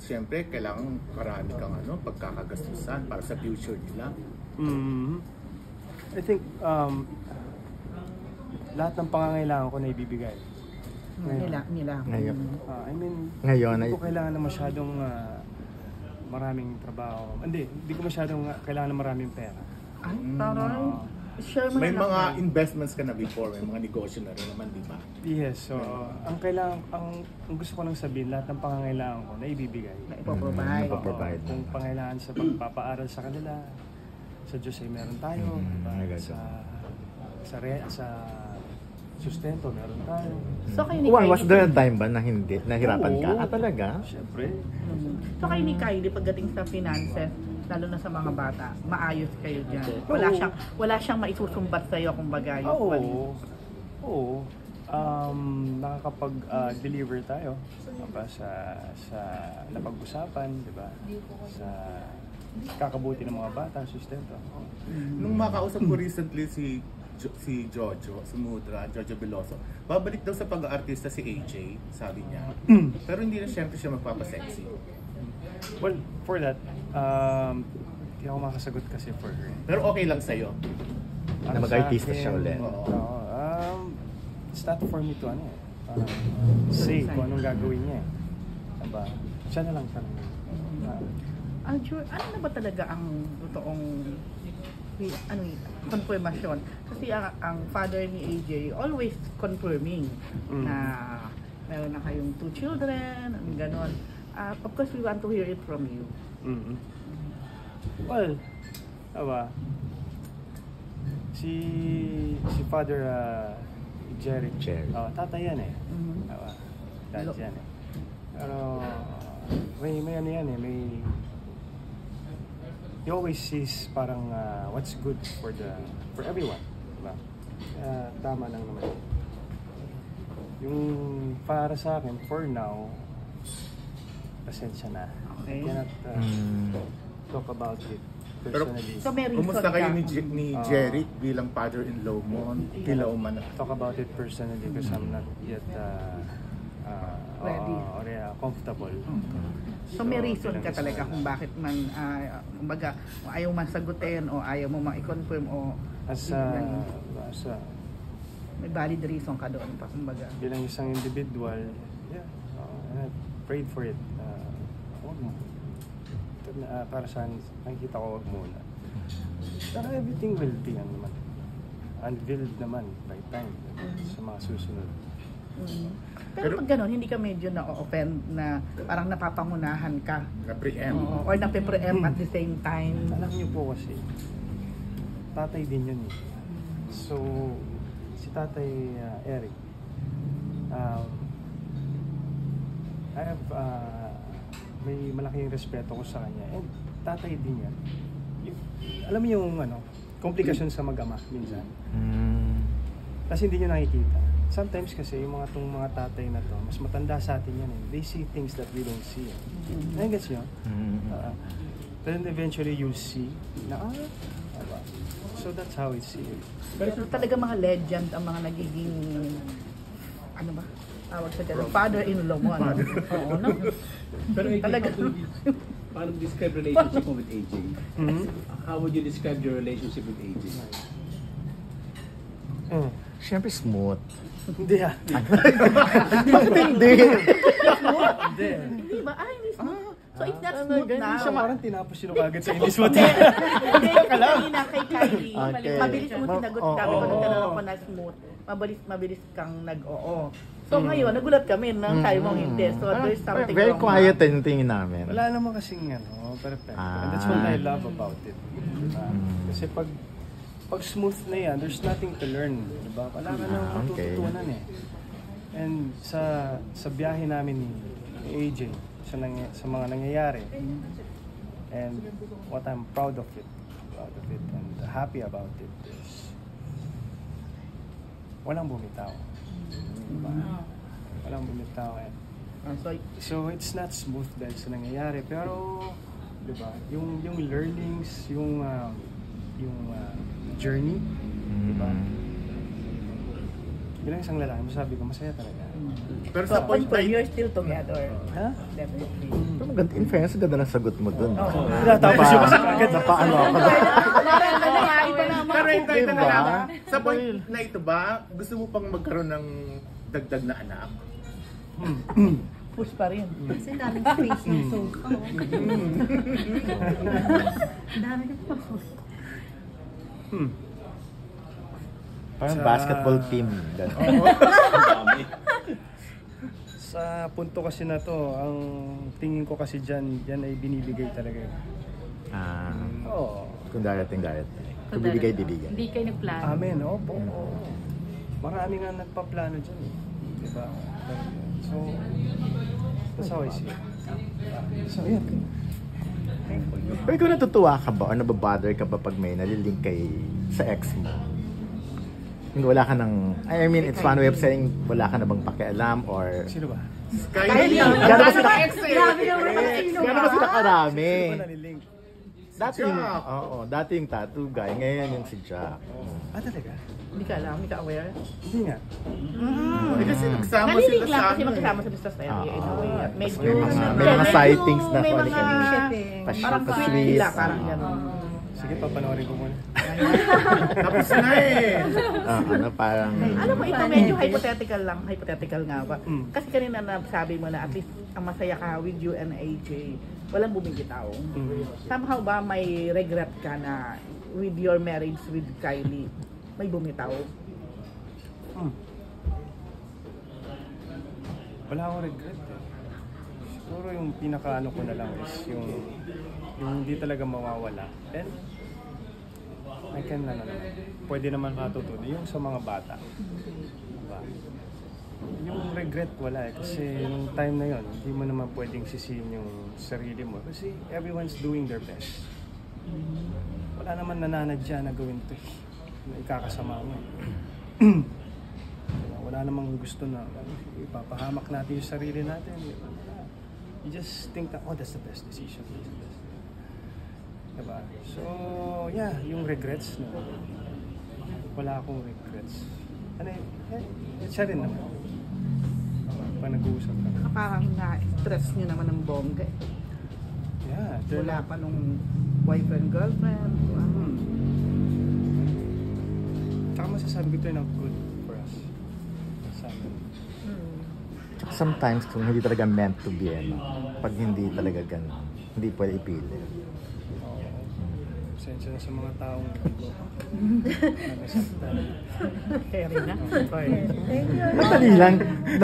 Siyempre, kailangan karami kang pagkakagastusan para sa future nila. I think lahat ng pangangailangan ko na ibibigay. Nila. I mean, Ngayon, hindi ko kailangan na masyadong maraming trabaho. Hindi ko masyadong kailangan na maraming pera. Ay, taray. Share mo May na mga lang. investments ka na before, may mga negosyo na rin naman, di ba? Yes, so ang gusto ko lang sabihin, lahat ng pangangailangan ko na ibibigay. Na ipoprovide. Ipoprovide. Kung pangailangan sa pagpapaaral sa kanila, sa Diyos ay meron tayo. Sa sustento, meron tayo. So kayo ni Was Kylie, there a time ba na hindi, nahirapan ka? Oo. Talaga? Siyempre. So kayo ni Kylie, pagdating sa finances, lalo na sa mga bata, maayos kayo dyan. Wala siyang maisusumbat sa'yo, kumbaga. Oo. Nakakapag-deliver tayo sa napag-usapan, di ba? Sa kakabuti ng mga bata, sustento. Nung makausap ko recently si Jojo Veloso, babalik daw sa pag-aartista si AJ, sabi niya. Pero hindi na siyempre siya magpapasexy. Well, for that, hindi ako makasagot kasi for her. Pero okay lang sa'yo. Na mag-artista siya ulit. Oo. It's not for me to say kung anong gagawin niya. Diba? Siya na lang tanongin. Aljur, ano na ba talaga ang totoong confirmation? Kasi ang father ni AJ always confirming na meron na kayong 2 children, gano'n. Of course, we want to hear it from you. Well, si Father Jeric, tatay yan eh. Dad yan eh. Pero may ano yan eh, he always sees parang what's good for everyone, diba? Tama lang naman. Yung para sa akin, for now, pasensya na. Okay. I cannot talk about it personally. So may reason Kumusta kayo ka? ni Jeric bilang father-in-law mo? Kila man. Talk about it personally because I'm not yet Ready. Comfortable. So may reason ka talaga kung bakit man, kumbaga, ayaw man sagutin o ayaw mo ma-confirm o may valid reason ka doon pa, kumbaga. Bilang isang individual, I prayed for it. Huwag mo. Para saan, nakikita ko huwag muna. Pero everything will be unveiled naman by time sa mga susunod. Pero pag gano'n, hindi ka medyo na-offend na parang napapangunahan ka Na-preempt. or nape-preempt at the same time. Alam niyo po kasi, tatay din yun eh. So, si Tatay Eric, I have may malaking respeto ko sa kanya. And tatay din yan. Alam mo yung komplikasyon sa mag-ama minsan. Kasi hindi nyo nakikita. Sometimes kasi yung mga tatay na to, mas matanda sa atin yan eh. They see things that we don't see. Nagets nyo? Then eventually you'll see na so that's how it's seen. Pero talaga mga legend ang mga nagiging, tawag sa ganun, father-in-law mo. Oo, no? Pero Talaga. paano describe relationship mo with AJ? How would you describe your relationship with AJ? Siyempre smooth. Hindi Hindi. Hindi ba? Ay, hindi smooth. So it's not smooth Hindi now. siya parang tinapos yun agad sa English mo. Hindi, kanina kay Kylie, Okay. mabilis mo sinagot Oo, kami kung oo, nagtanong oo. ako na smooth. Mabilis kang nag-oo. So ngayon, nagulat kami nang tayo mong hindi. So there's something Very wrong. quiet yung tingin namin. Wala naman kasing perfect. And that's what I love about it. Diba? Kasi pag smooth na yan, there's nothing to learn. Diba? Wala ka nang matututunan eh. And sa biyahe namin ni AJ, sa mga nangyayari, and what I'm proud of it and happy about it is walang bumitaw. Diba? Walang bumitaw eh. So it's not smooth dahil sa nangyayari, pero diba, yung learnings, yung journey, diba? Bilang isang lalaki, masabi ko masaya talaga. Pero sa point na Confirm, you're still together. Ha? Definitely. Pero maganda, in fairness, ganda ng sagot mo dun. Tapos yung kasi agad Napaano ako. Iba naman. Pero ito na Diba? lang. Sa point na ito ba, gusto mo pang magkaroon ng dagdag na anak? Push pa rin. Kasi dami ng space ng sofa. Oh. Dami ng sofa. Parang Sa- basketball team. Ganun. Dami. sa punto kasi na to, ang tingin ko kasi dyan ay binibigay talaga. Ah, Oo. kung darating. Kung bibigay. Hindi kayo nagplano. Amen, opo. Marami nga nagpaplano dyan eh. Diba? So, that's how I see it. So, yeah. Pero ikaw natutuwa ka ba o nababother ka ba pag may nalilink kay sa ex mo? Hindi, wala ka nang, I mean, it's one way of saying wala ka na bang pakialam or Sino ba? Kylie! Gano'n ba sila, Grabe naman ang sino gano'n ba sila karami? Sino ba nalilink? Dati yung, Jack. dati yung tattoo guy, ngayon yung si Jack. Ah, talaga? Hindi ka alam, hindi ka aware. Hindi nga. Eh, kasi nagsama sila Nalilink sa lang kasi ano eh. magkasama sila sa serye. Ah, in a way. At medyo, may mga sightings na may kung mga, ano parang pa-sweet. sweet sila, parang gano'n. Sige, papanoorin ko muna. Tapos na eh. Parang, Alam mo, ito medyo hypothetical nga ba? Mm. Kasi kanina nasabi mo na at least ang masaya ka with you and AJ, walang bumibitaw. Somehow ba may regret ka na with your marriage with Kylie, may bumitaw? Wala akong regret eh. Siguro yung pinakaano ko na lang is yung hindi talaga mawawala. And I can pwede naman matutunan yung sa mga bata. Diba? Yung regret wala eh. Kasi nung time na yon hindi mo naman pwedeng sisihin yung sarili mo. Kasi everyone's doing their best. Wala naman nananadya na gawin to eh, na ikakasama mo. Wala namang gusto na ipapahamak natin yung sarili natin. You just think that, oh, that's the best decision. That's the best. Diba? So, yeah, yung regrets na wala akong regrets. Ano siya rin naman. Pag nag-uusap ka. Parang na-stress nyo naman ng bongga eh. Yeah. Wala pa nung boyfriend, girlfriend. Tsaka masasabi ko ito ng good for us. Sa amin. sometimes kung hindi talaga meant to be, pag hindi talaga ganun, hindi pwede ipilit. Pasensya na sa mga taong Carry na. Madali lang.